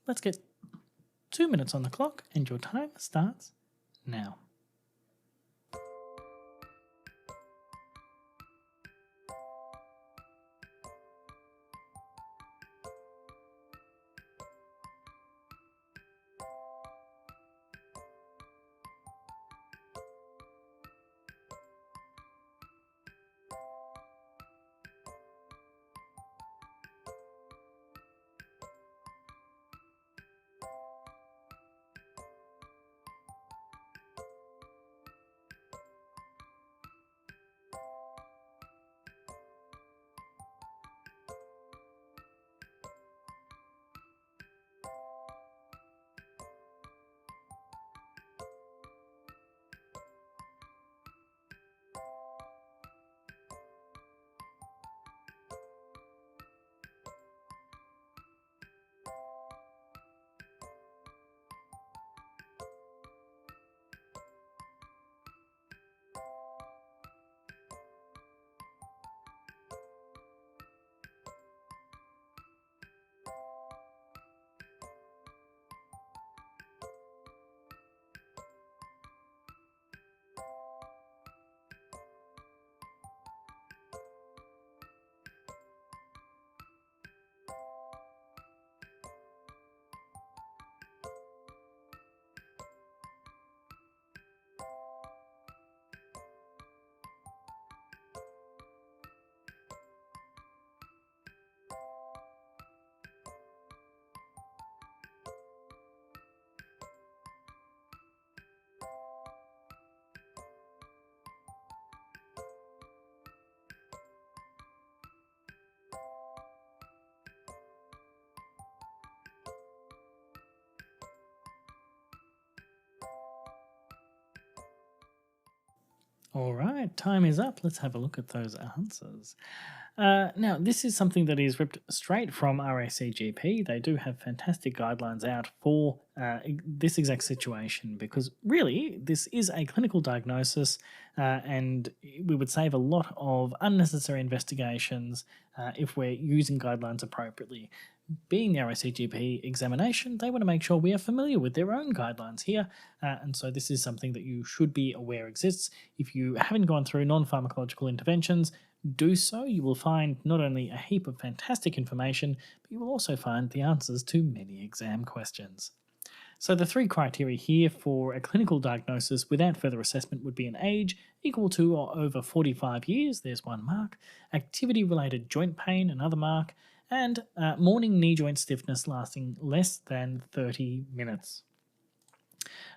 let's get 2 minutes on the clock and your time starts now. All right, time is up. Let's have a look at those answers. Now, this is something that is ripped straight from RACGP. They do have fantastic guidelines out for this exact situation because really this is a clinical diagnosis and we would save a lot of unnecessary investigations if we're using guidelines appropriately. Being the RACGP examination, they want to make sure we are familiar with their own guidelines here, and so this is something that you should be aware exists. If you haven't gone through non-pharmacological interventions, do so. You will find not only a heap of fantastic information, but you will also find the answers to many exam questions. So the 3 criteria here for a clinical diagnosis without further assessment would be an age equal to or over 45 years, there's 1 mark, activity-related joint pain, another mark, and morning knee joint stiffness lasting less than 30 minutes.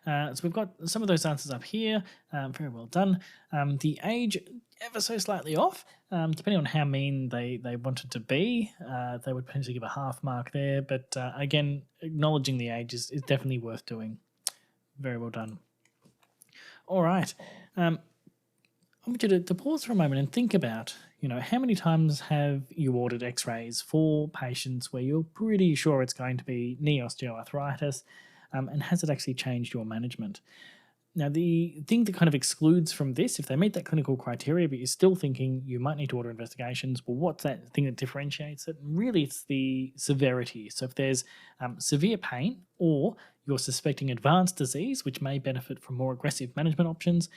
So we've got some of those answers up here. Very well done. The age ever so slightly off, depending on how mean they wanted to be. They would potentially give a half mark there, but again, acknowledging the age is definitely worth doing. Very well done. All right. I want you to pause for a moment and think about, how many times have you ordered x-rays for patients where you're pretty sure it's going to be knee osteoarthritis, and has it actually changed your management? Now, the thing that kind of excludes from this, if they meet that clinical criteria, but you're still thinking you might need to order investigations, well, what's that thing that differentiates it? And really, it's the severity. So if there's severe pain or you're suspecting advanced disease, which may benefit from more aggressive management options,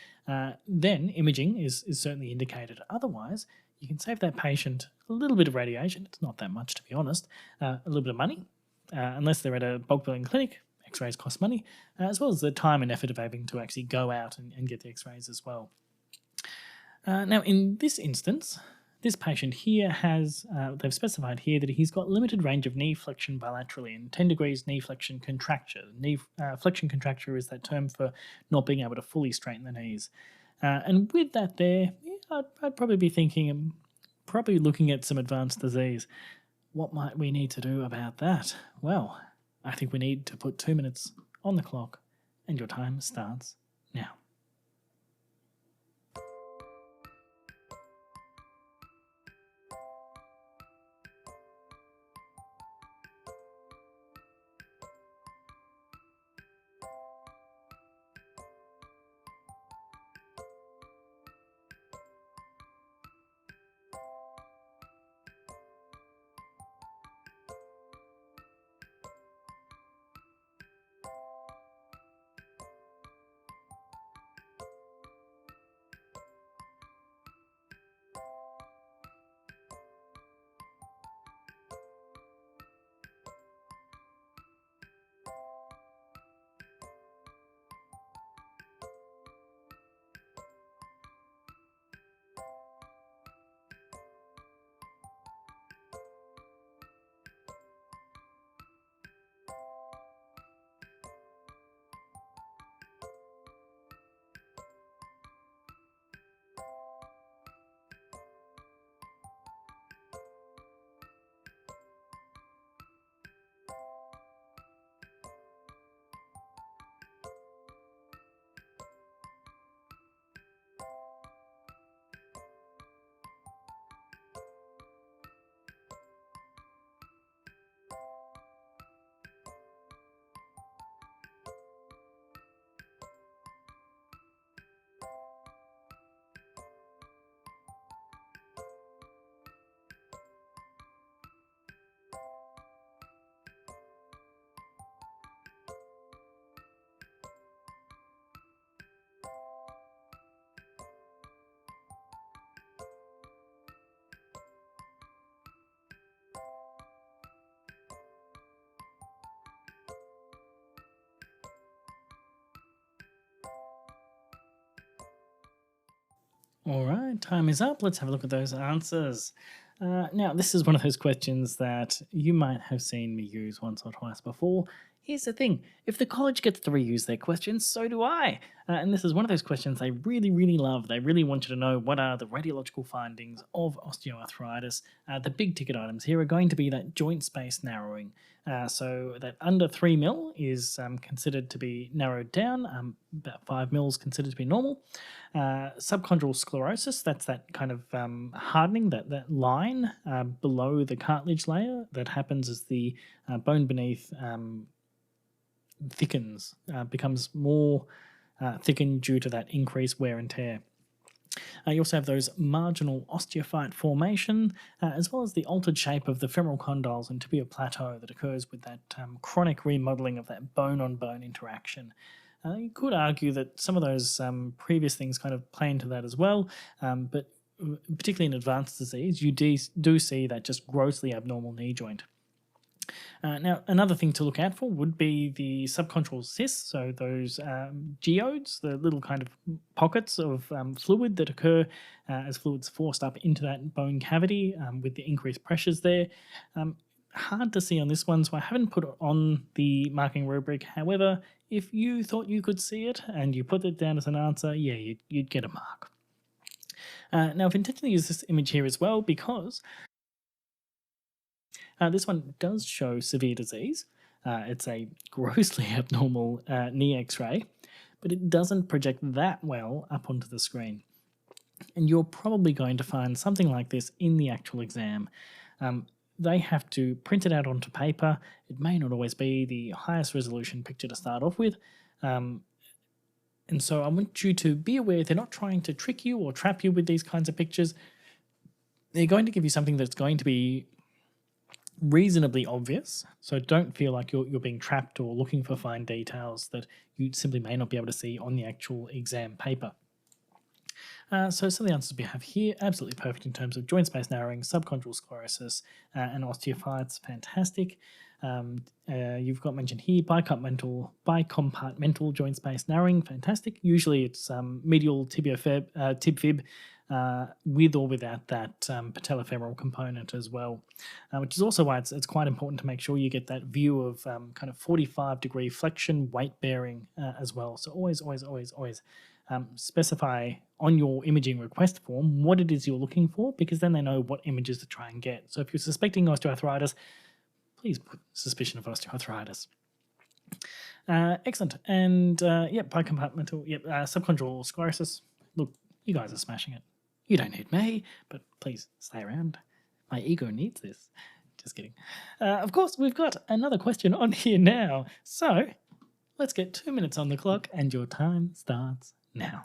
then imaging is certainly indicated. Otherwise, you can save that patient a little bit of radiation. It's not that much, to be honest. A little bit of money, unless they're at a bulk billing clinic. X-rays cost money, as well as the time and effort of having to actually go out and get the x-rays as well. Now, in this instance, this patient here has, they've specified here that he's got limited range of knee flexion bilaterally and 10 degrees knee flexion contracture. Knee flexion contracture is that term for not being able to fully straighten the knees. And with that there, I'd probably be thinking, probably looking at some advanced disease. What might we need to do about that? Well, I think we need to put 2 minutes on the clock and your time starts now. All right, time is up. Let's have a look at those answers. Now, this is one of those questions that you might have seen me use once or twice before. Here's the thing, if the college gets to reuse their questions, so do I. And this is one of those questions they really, really love. They really want you to know what are the radiological findings of osteoarthritis. The big ticket items here are going to be that joint space narrowing. So that under 3 mil is considered to be narrowed down, about 5 mil is considered to be normal. Subchondral sclerosis, that's that kind of hardening, that line below the cartilage layer that happens as the bone beneath thickens, becomes more thickened due to that increased wear and tear. You also have those marginal osteophyte formation, as well as the altered shape of the femoral condyles and tibia plateau that occurs with that chronic remodeling of that bone-on-bone interaction. You could argue that some of those previous things kind of play into that as well, but particularly in advanced disease, you do see that just grossly abnormal knee joint. Now, another thing to look out for would be the subchondral cysts, so those geodes, the little kind of pockets of fluid that occur as fluid's forced up into that bone cavity with the increased pressures there. Hard to see on this one, so I haven't put it on the marking rubric. However, if you thought you could see it and you put it down as an answer, yeah, you'd get a mark. Now, I've intentionally used this image here as well because this one does show severe disease. It's a grossly abnormal knee x-ray, but it doesn't project that well up onto the screen. And you're probably going to find something like this in the actual exam. They have to print it out onto paper. It may not always be the highest resolution picture to start off with. And so I want you to be aware they're not trying to trick you or trap you with these kinds of pictures. They're going to give you something that's going to be reasonably obvious, so don't feel like you're being trapped or looking for fine details that you simply may not be able to see on the actual exam paper. So some of the answers we have here, absolutely perfect in terms of joint space narrowing, subchondral sclerosis, and osteophytes, fantastic. You've got mentioned here bicompartmental joint space narrowing, fantastic. Usually it's medial tib fib with or without that patellofemoral component as well, which is also why it's quite important to make sure you get that view of kind of 45-degree flexion weight bearing as well. So always specify on your imaging request form what it is you're looking for, because then they know what images to try and get. So if you're suspecting osteoarthritis, please put suspicion of osteoarthritis. Excellent. And bicompartmental, subchondral sclerosis. Look, you guys are smashing it. You don't need me, but please stay around. My ego needs this. Just kidding. Of course, we've got another question on here now. So let's get 2 minutes on the clock and your time starts now.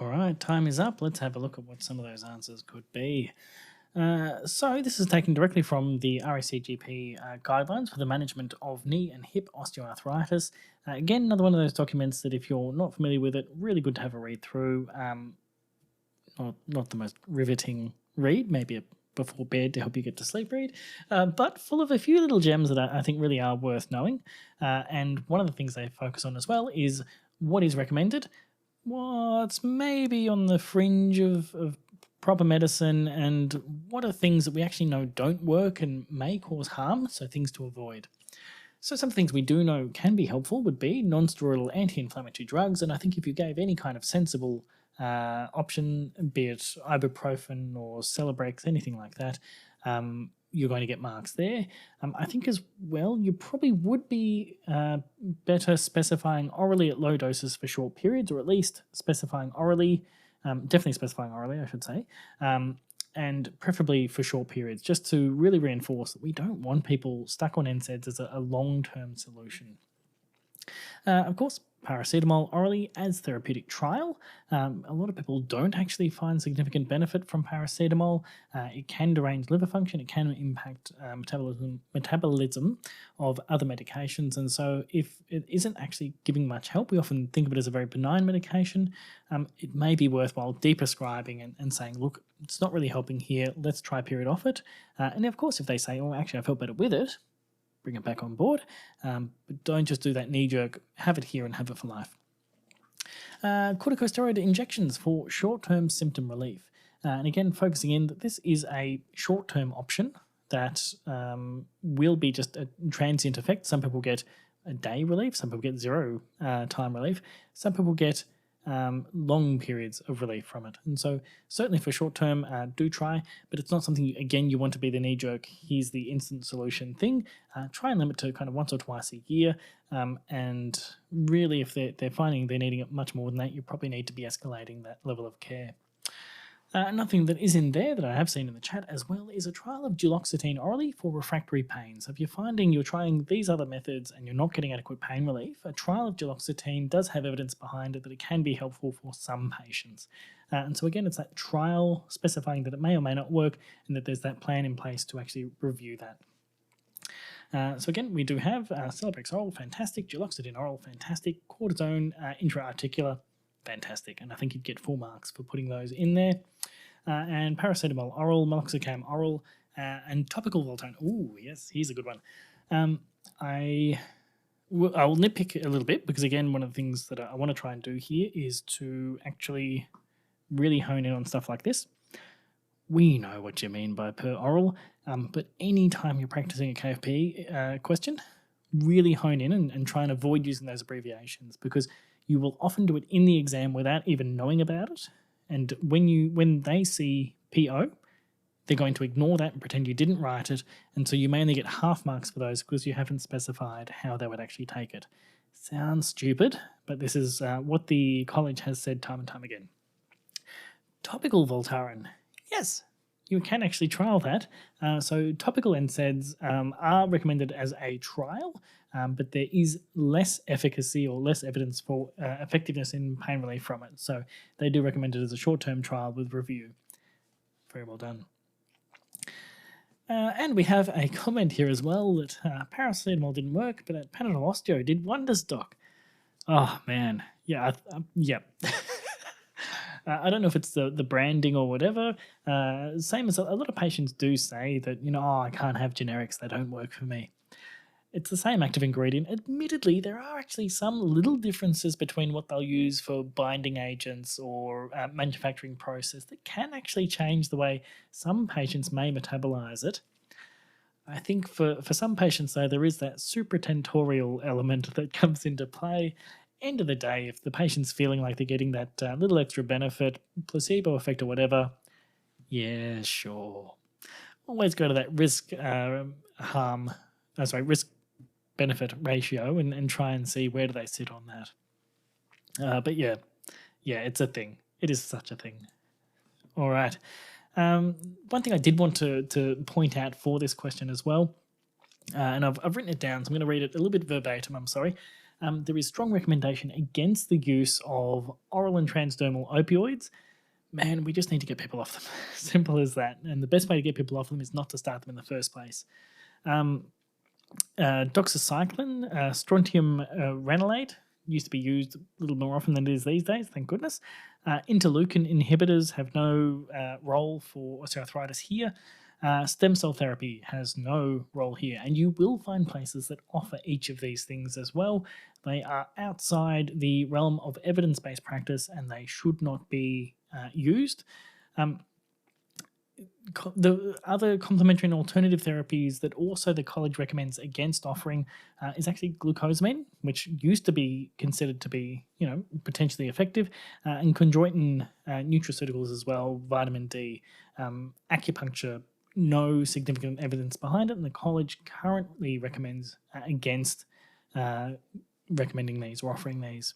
All right, time is up. Let's have a look at what some of those answers could be. So this is taken directly from the RACGP guidelines for the management of knee and hip osteoarthritis. Again, another one of those documents that if you're not familiar with it, really good to have a read through. Not the most riveting read, maybe a before bed to help you get to sleep read, but full of a few little gems that I think really are worth knowing. And one of the things they focus on as well is what is recommended, what's maybe on the fringe of proper medicine, and what are things that we actually know don't work and may cause harm, so things to avoid. So some things we do know can be helpful would be non-steroidal anti-inflammatory drugs, and I think if you gave any kind of sensible option, be it ibuprofen or Celebrex, anything like that, you're going to get marks there. I think as well, you probably would be better specifying orally at low doses for short periods, or at least specifying orally, definitely specifying orally, I should say, and preferably for short periods, just to really reinforce that we don't want people stuck on NSAIDs as a long-term solution. Of course, paracetamol orally as therapeutic trial. A lot of people don't actually find significant benefit from paracetamol. It can derange liver function. It can impact metabolism of other medications. And so if it isn't actually giving much help, we often think of it as a very benign medication. It may be worthwhile deprescribing and saying, look, it's not really helping here. Let's try a period off it. And of course, if they say, oh, actually, I felt better with it, bring it back on board, but don't just do that knee-jerk, have it here and have it for life. Corticosteroid injections for short-term symptom relief. And again, focusing in that this is a short-term option that will be just a transient effect. Some people get a day relief, some people get zero time relief, some people get long periods of relief from it. And so certainly for short term, do try, but it's not something, again, you want to be the knee-jerk, here's the instant solution thing. Try and limit to kind of once or twice a year, and really if they're finding they're needing it much more than that, you probably need to be escalating that level of care. Nothing that is in there that I have seen in the chat as well is a trial of duloxetine orally for refractory pain. So if you're finding you're trying these other methods and you're not getting adequate pain relief, a trial of duloxetine does have evidence behind it that it can be helpful for some patients. And so again, it's that trial specifying that it may or may not work and that there's that plan in place to actually review that. So again, we do have Celebrex oral, fantastic, duloxetine oral, fantastic, cortisone intra-articular, fantastic, and I think you'd get full marks for putting those in there. And paracetamol oral, meloxicam oral, and topical Voltaren. Ooh, yes, here's a good one. I'll nitpick a little bit because, again, one of the things that I want to try and do here is to actually really hone in on stuff like this. We know what you mean by per oral, but anytime you're practicing a KFP question, really hone in and try and avoid using those abbreviations, because you will often do it in the exam without even knowing about it. And when they see PO, they're going to ignore that and pretend you didn't write it. And so you may only get half marks for those because you haven't specified how they would actually take it. Sounds stupid, but this is what the college has said time and time again. Topical Voltaren. Yes, you can actually trial that. So topical NSAIDs are recommended as a trial, but there is less efficacy or less evidence for effectiveness in pain relief from it. So they do recommend it as a short-term trial with review. Very well done. And we have a comment here as well that paracetamol didn't work, but that Panadol Osteo did wonders, doc. Oh, man. Yeah, yeah. I don't know if it's the branding or whatever. Same as a lot of patients do say that, oh, I can't have generics, they don't work for me. It's the same active ingredient. Admittedly, there are actually some little differences between what they'll use for binding agents or manufacturing process that can actually change the way some patients may metabolize it. I think for some patients, though, there is that supratentorial element that comes into play. End of the day, if the patient's feeling like they're getting that little extra benefit, placebo effect or whatever, yeah, sure. Always go to that risk-benefit ratio and try and see where do they sit on that. But yeah, it's a thing. It is such a thing. All right. One thing I did want to point out for this question as well, and I've written it down, so I'm going to read it a little bit verbatim, I'm sorry. there is strong recommendation against the use of oral and transdermal opioids. Man, we just need to get people off them. Simple as that. And the best way to get people off them is not to start them in the first place. Doxycycline, strontium ranelate, used to be used a little more often than it is these days, thank goodness. Interleukin inhibitors have no role for osteoarthritis here. Stem cell therapy has no role here, and you will find places that offer each of these things as well. They are outside the realm of evidence-based practice, and they should not be used. The other complementary and alternative therapies that also the college recommends against offering is actually glucosamine, which used to be considered to be, potentially effective, and chondroitin nutraceuticals as well, vitamin D, acupuncture. No significant evidence behind it, and the college currently recommends against recommending these or offering these.